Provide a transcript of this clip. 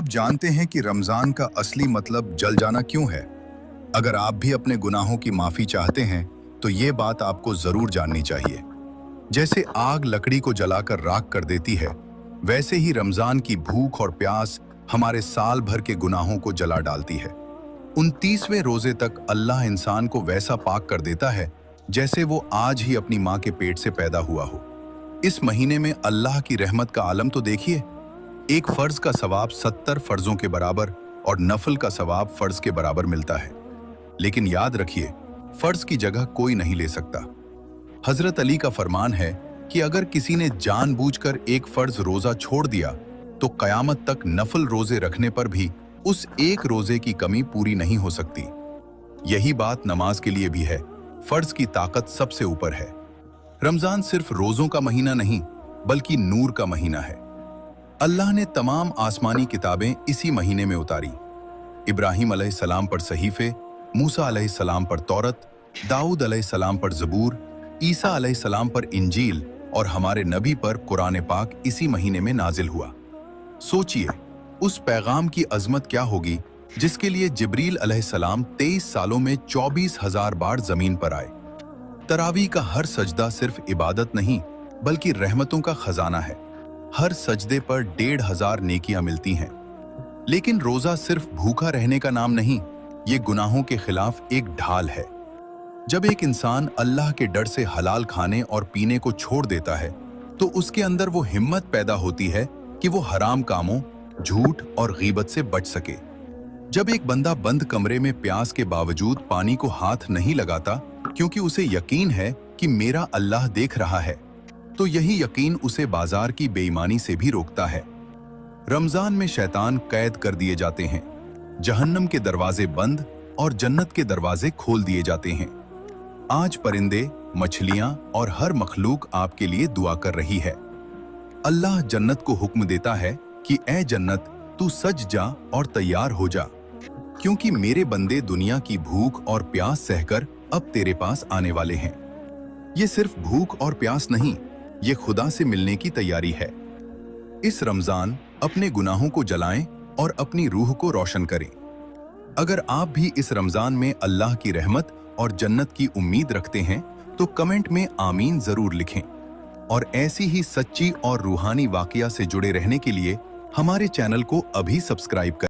आप जानते हैं कि रमजान का असली मतलब जल जाना क्यों है? अगर आप भी अपने गुनाहों की माफी चाहते हैं, तो ये बात आपको जरूर जाननी चाहिए। जैसे आग लकड़ी को जलाकर राख कर देती है, वैसे ही रमजान की भूख और प्यास हमारे साल भर के गुनाहों को जला डालती है। 29वें रोजे तक अल्लाह इंसान को वैसा पाक कर देता है जैसे वो आज ही अपनी माँ के पेट से पैदा हुआ हो। इस महीने में अल्लाह की रहमत का आलम तो देखिए। एक फर्ज का सवाब 70 फर्जों के बराबर और नफल का सवाब फर्ज के बराबर मिलता है। लेकिन याद रखिए, फर्ज की जगह कोई नहीं ले सकता। हजरत अली का फरमान है कि अगर किसी ने जानबूझकर एक फर्ज रोजा छोड़ दिया तो कयामत तक नफल रोजे रखने पर भी उस एक रोजे की कमी पूरी नहीं हो सकती। यही बात नमाज के लिए भी है। फर्ज की ताकत सबसे ऊपर है। रमजान सिर्फ रोजों का महीना नहीं, बल्कि नूर का महीना है। अल्लाह ने तमाम आसमानी किताबें इसी महीने में उतारी। इब्राहिम अलैहिस्सलाम पर सहीफे, मूसा अलैहिस्सलाम पर तौरत, दाऊद अलैहिस्सलाम पर ज़बूर, ईसा अलैहिस्सलाम पर इंजील और हमारे नबी पर कुरान पाक इसी महीने में नाजिल हुआ। सोचिए, उस पैगाम की अजमत क्या होगी जिसके लिए जिब्रील अलैहिस्सलाम 23 सालों में 24,000 बार जमीन पर आए। तरावी का हर सजदा सिर्फ इबादत नहीं, बल्कि रहमतों का खजाना है। हर सजदे पर 1,500 नेकियां मिलती हैं। लेकिन रोजा सिर्फ भूखा रहने का नाम नहीं, ये गुनाहों के खिलाफ एक ढाल है। जब एक इंसान अल्लाह के डर से हलाल खाने और पीने को छोड़ देता है, तो उसके अंदर वो हिम्मत पैदा होती है कि वो हराम कामों, झूठ और गीबत से बच सके। जब एक बंदा बंद कमरे में प्यास के बावजूद पानी को हाथ नहीं लगाता, क्योंकि उसे यकीन है कि मेरा अल्लाह देख रहा है, तो यही यकीन उसे बाजार की बेईमानी से भी रोकता है। रमजान में शैतान कैद कर दिए जाते हैं, जहन्नम के दरवाजे बंद और जन्नत के दरवाजे खोल दिए जाते हैं। आज परिंदे, मछलियां और हर मखलूक आपके लिए दुआ कर रही है। अल्लाह जन्नत को हुक्म देता है कि ऐ जन्नत, तू सज जा और तैयार हो जा, क्योंकि मेरे बंदे दुनिया की भूख और प्यास सहकर अब तेरे पास आने वाले हैं। ये सिर्फ भूख और प्यास नहीं, ये खुदा से मिलने की तैयारी है। इस रमजान अपने गुनाहों को जलाएं और अपनी रूह को रोशन करें। अगर आप भी इस रमजान में अल्लाह की रहमत और जन्नत की उम्मीद रखते हैं, तो कमेंट में आमीन जरूर लिखें। और ऐसी ही सच्ची और रूहानी वाकया से जुड़े रहने के लिए हमारे चैनल को अभी सब्सक्राइब करें।